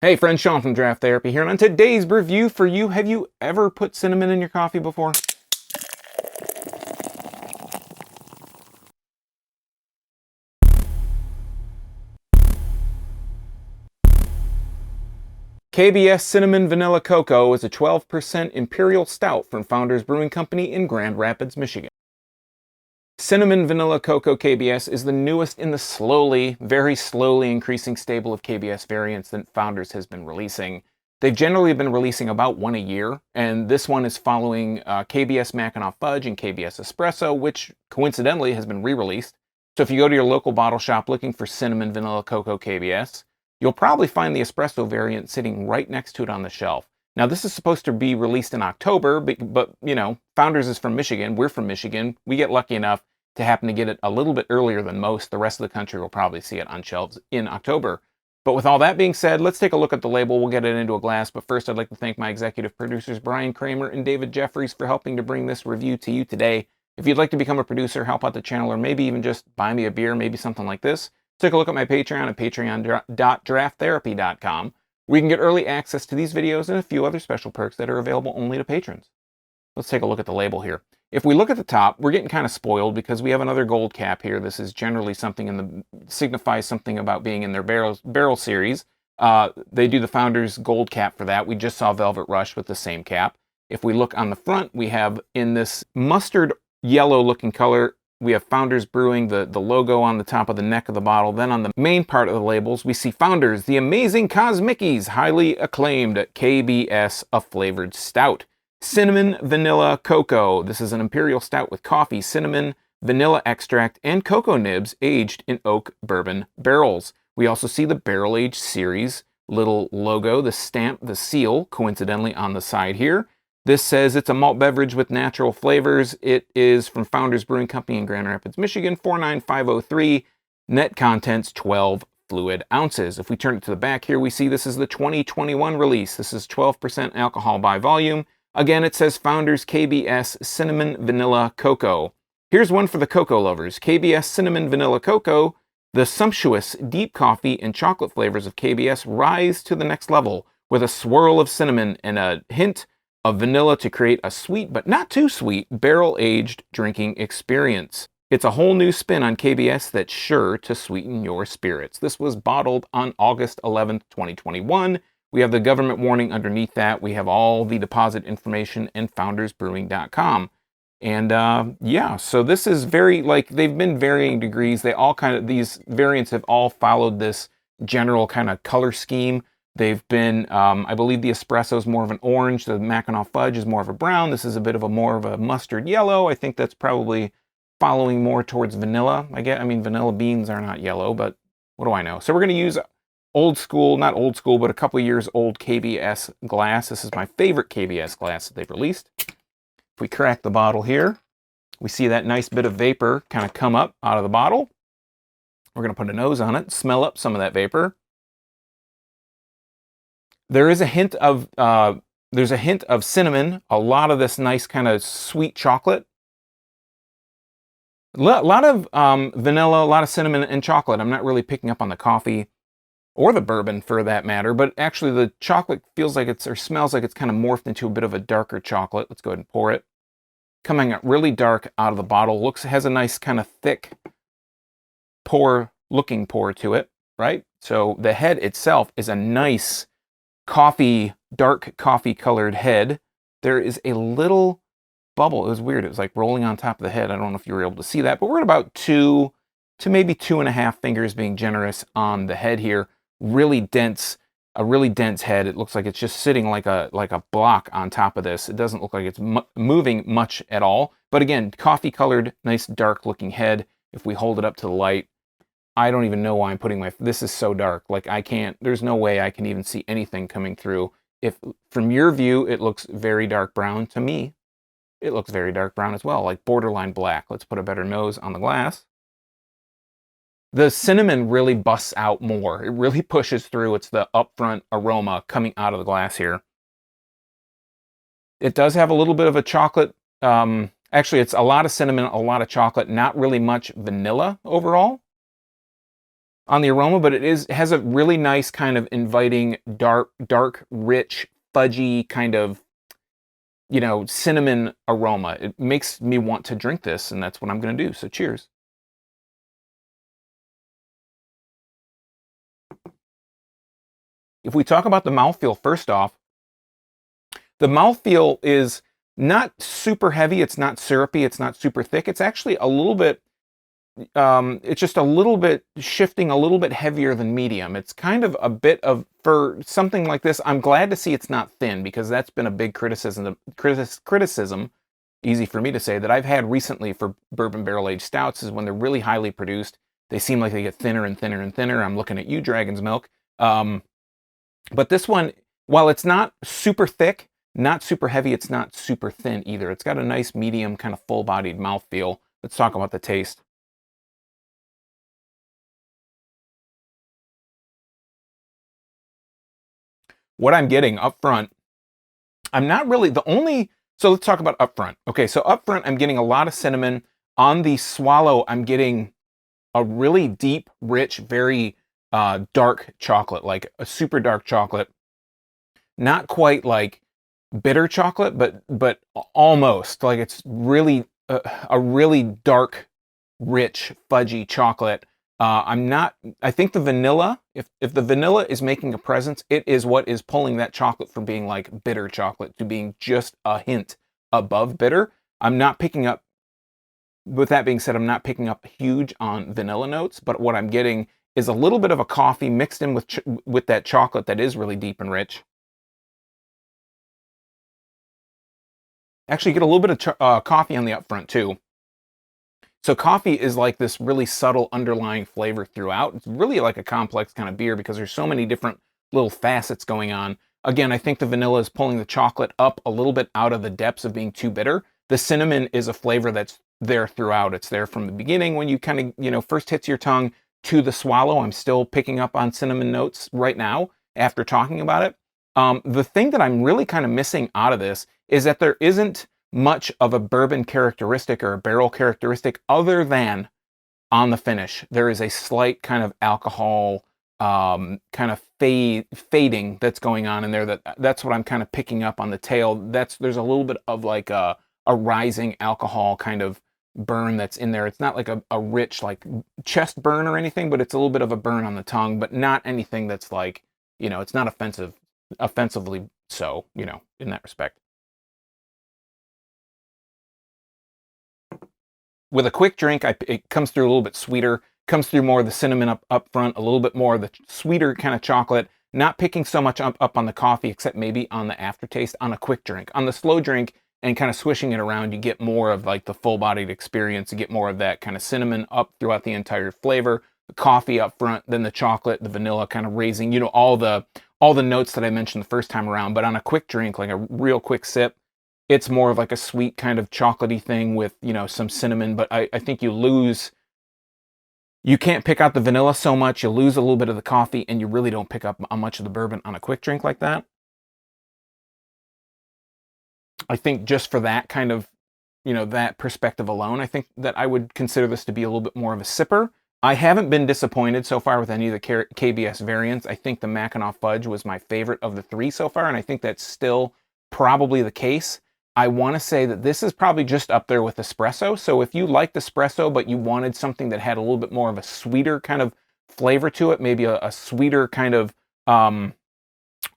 Hey friends, Sean from Draft Therapy here, and on today's review for you, have you ever put cinnamon in your coffee before? KBS Cinnamon Vanilla Cocoa is a 12% Imperial Stout from Founders Brewing Company in Grand Rapids, Michigan. Cinnamon Vanilla Cocoa KBS is the newest in the very slowly increasing stable of KBS variants that Founders has been releasing. They've generally been releasing about one a year, and this one is following KBS Mackinac Fudge and KBS Espresso, which coincidentally has been re-released. So if you go to your local bottle shop looking for Cinnamon Vanilla Cocoa KBS, you'll probably find the Espresso variant sitting right next to it on the shelf. Now, this is supposed to be released in October, but you know, Founders is from Michigan. We're from Michigan. We get lucky enough to happen to get it a little bit earlier than most. The rest of the country will probably see it on shelves in October. But with all that being said, let's take a look at the label. We'll get it into a glass. But first, I'd like to thank my executive producers, Brian Kramer and David Jeffries, for helping to bring this review to you today. If you'd like to become a producer, help out the channel, or maybe even just buy me a beer, maybe something like this, take a look at my Patreon at patreon.drafttherapy.com, where you can get early access to these videos and a few other special perks that are available only to patrons. Let's take a look at the label here. If we look at the top, we're getting kind of spoiled because we have another gold cap here. This is generally something signifies something about being in their barrel series. They do the Founders gold cap for that. We just saw Velvet Rush with the same cap. If we look on the front, we have in this mustard yellow looking color, we have Founders Brewing, the logo on the top of the neck of the bottle. Then on the main part of the labels, we see Founders, the amazing Cosmickies, highly acclaimed KBS, a flavored stout. Cinnamon Vanilla Cocoa. This is an Imperial Stout with coffee, cinnamon, vanilla extract, and cocoa nibs aged in oak bourbon barrels. We also see the Barrel Age Series little logo, the stamp, the seal, coincidentally on the side here. This says it's a malt beverage with natural flavors. It is from Founders Brewing Company in Grand Rapids, Michigan, 49503. Net contents 12 fluid ounces. If we turn it to the back here, we see this is the 2021 release. This is 12% alcohol by volume. Again, it says Founders KBS Cinnamon Vanilla Cocoa. Here's one for the cocoa lovers. KBS Cinnamon Vanilla Cocoa. The sumptuous deep coffee and chocolate flavors of KBS rise to the next level with a swirl of cinnamon and a hint of vanilla to create a sweet but not too sweet barrel-aged drinking experience. It's a whole new spin on KBS that's sure to sweeten your spirits. This was bottled on August 11th, 2021. We have the government warning underneath that. We have all the deposit information and foundersbrewing.com. And yeah, so this is very, like, they've been varying degrees. These variants have all followed this general kind of color scheme. They've been, I believe the Espresso is more of an orange. The Mackinac Fudge is more of a brown. This is a bit of more of a mustard yellow. I think that's probably following more towards vanilla. I mean, vanilla beans are not yellow, but what do I know? So we're going to use not old school, but a couple years old KBS glass. This is my favorite KBS glass that they've released. If we crack the bottle here, we see that nice bit of vapor kind of come up out of the bottle. We're going to put a nose on it, smell up some of that vapor. There is a hint of cinnamon, a lot of this nice kind of sweet chocolate. A lot of vanilla, a lot of cinnamon and chocolate. I'm not really picking up on the coffee or the bourbon for that matter, but actually the chocolate feels like smells like it's kind of morphed into a bit of a darker chocolate. Let's go ahead and pour it. Coming out really dark out of the bottle. Has a nice kind of thick looking pour to it, right? So the head itself is a nice dark coffee colored head. There is a little bubble. It was weird. It was like rolling on top of the head. I don't know if you were able to see that, but we're at about 2 to maybe 2.5 fingers being generous on the head here. Really dense, a really dense head. It looks like it's just sitting like a block on top of this. It doesn't look like it's moving much at all. But again, coffee colored, nice dark looking head. If we hold it up to the light, I don't even know why I'm putting this is so dark. Like there's no way I can even see anything coming through. If from your view, it looks very dark brown. To me, it looks very dark brown as well, like borderline black. Let's put a better nose on the glass. The cinnamon really busts out more. It really pushes through. It's the upfront aroma coming out of the glass here. It does have a little bit of a chocolate. Actually, it's a lot of cinnamon, a lot of chocolate, not really much vanilla overall. on the aroma, but it has a really nice kind of inviting, dark, rich, fudgy kind of, you know, cinnamon aroma. It makes me want to drink this, and that's what I'm going to do. So cheers. If we talk about the mouthfeel first off, the mouthfeel is not super heavy. It's not syrupy. It's not super thick. It's actually a little bit, it's just a little bit shifting a little bit heavier than medium. It's kind of a bit of, for something like this, I'm glad to see it's not thin, because that's been a big criticism, easy for me to say, that I've had recently for bourbon barrel-aged stouts, is when they're really highly produced, they seem like they get thinner and thinner and thinner. I'm looking at you, Dragon's Milk. But this one, while it's not super thick, not super heavy, it's not super thin either. It's got a nice medium kind of full-bodied mouthfeel. Let's talk about the taste. What I'm getting up front, I'm not really so let's talk about up front. Okay, so up front, I'm getting a lot of cinnamon. On the swallow, I'm getting a really deep, rich, very dark chocolate, like a super dark chocolate. Not quite like bitter chocolate, but almost like it's really a really dark, rich, fudgy chocolate. I think the vanilla, if the vanilla is making a presence, it is what is pulling that chocolate from being like bitter chocolate to being just a hint above bitter. I'm not picking up, with that being said, I'm not picking up huge on vanilla notes, but what I'm getting is a little bit of a coffee mixed in with that chocolate that is really deep and rich. Actually, get a little bit of coffee on the up front too. So coffee is like this really subtle underlying flavor throughout. It's really like a complex kind of beer because there's so many different little facets going on. Again, I think the vanilla is pulling the chocolate up a little bit out of the depths of being too bitter. The cinnamon is a flavor that's there throughout. It's there from the beginning when you kind of, you know, first hits your tongue to the swallow. I'm still picking up on cinnamon notes right now after talking about it. The thing that I'm really kind of missing out of this is that there isn't much of a bourbon characteristic or a barrel characteristic other than on the finish. There is a slight kind of alcohol kind of fading that's going on in there. That's what I'm kind of picking up on the tail. There's a little bit of like a rising alcohol kind of burn that's in there. It's not like a rich like chest burn or anything, but it's a little bit of a burn on the tongue, but not anything that's like, you know, it's not offensively so, you know, in that respect. With a quick drink, it comes through a little bit sweeter, comes through more of the cinnamon up front, a little bit more of the sweeter kind of chocolate, not picking so much up on the coffee, except maybe on the aftertaste on a quick drink. On the slow drink and kind of swishing it around, you get more of like the full-bodied experience. You get more of that kind of cinnamon up throughout the entire flavor, the coffee up front, then the chocolate, the vanilla kind of raising, you know, all the notes that I mentioned the first time around. But on a quick drink, like a real quick sip, it's more of like a sweet kind of chocolatey thing with, you know, some cinnamon. But I think you can't pick out the vanilla so much. You lose a little bit of the coffee, and you really don't pick up on much of the bourbon on a quick drink like that. I think just for that kind of, you know, that perspective alone, I think that I would consider this to be a little bit more of a sipper. I haven't been disappointed so far with any of the KBS variants. I think the Mackinac Fudge was my favorite of the three so far, and I think that's still probably the case. I want to say that this is probably just up there with espresso. So if you liked espresso, but you wanted something that had a little bit more of a sweeter kind of flavor to it, maybe a sweeter kind of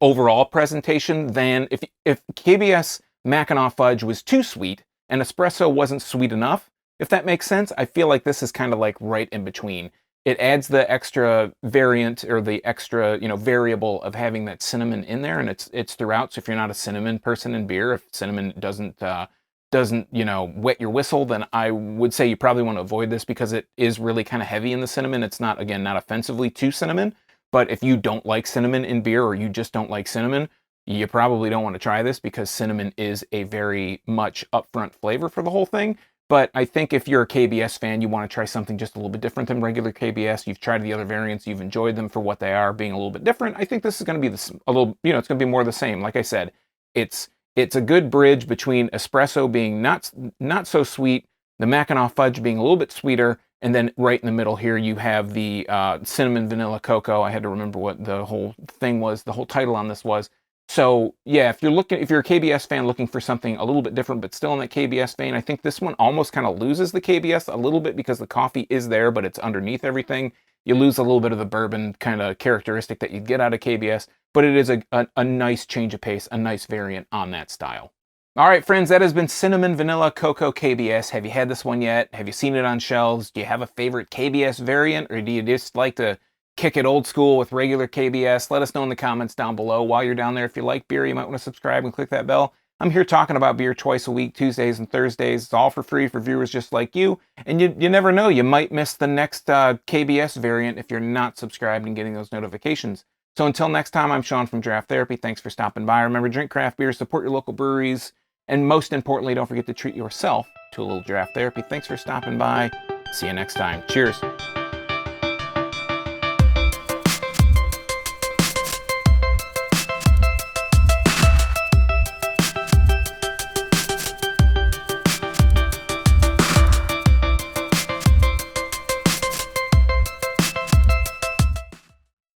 overall presentation, than if KBS Mackinac Fudge was too sweet and espresso wasn't sweet enough, if that makes sense, I feel like this is kind of like right in between. It adds the extra variant or the extra, you know, variable of having that cinnamon in there, and it's throughout. So if you're not a cinnamon person in beer, if cinnamon doesn't you know, wet your whistle, then I would say you probably want to avoid this because it is really kind of heavy in the cinnamon. It's not, again, not offensively to cinnamon, but if you don't like cinnamon in beer or you just don't like cinnamon, you probably don't want to try this because cinnamon is a very much upfront flavor for the whole thing. But I think if you're a KBS fan, you want to try something just a little bit different than regular KBS. You've tried the other variants, you've enjoyed them for what they are, being a little bit different. I think this is going to be a little, you know, it's going to be more of the same. Like I said, it's a good bridge between espresso being not so sweet, the Mackinac Fudge being a little bit sweeter, And then right in the middle here, you have the Cinnamon Vanilla Cocoa. I had to remember what the whole thing was, the whole title on this was. So yeah, if you're a KBS fan looking for something a little bit different, but still in that KBS vein, I think this one almost kind of loses the KBS a little bit because the coffee is there, but it's underneath everything. You lose a little bit of the bourbon kind of characteristic that you'd get out of KBS, but it is a nice change of pace, a nice variant on that style. All right, friends, that has been Cinnamon Vanilla Cocoa KBS. Have you had this one yet? Have you seen it on shelves? Do you have a favorite KBS variant, or do you just like to kick it old school with regular KBS? Let us know in the comments down below. While you're down there, if you like beer, you might want to subscribe and click that bell. I'm here talking about beer twice a week, Tuesdays and Thursdays. It's all for free for viewers just like you. And you never know, you might miss the next KBS variant if you're not subscribed and getting those notifications. So until next time, I'm Sean from Draft Therapy. Thanks for stopping by. Remember, drink craft beer, support your local breweries, and most importantly, don't forget to treat yourself to a little draft therapy. Thanks for stopping by. See you next time. Cheers.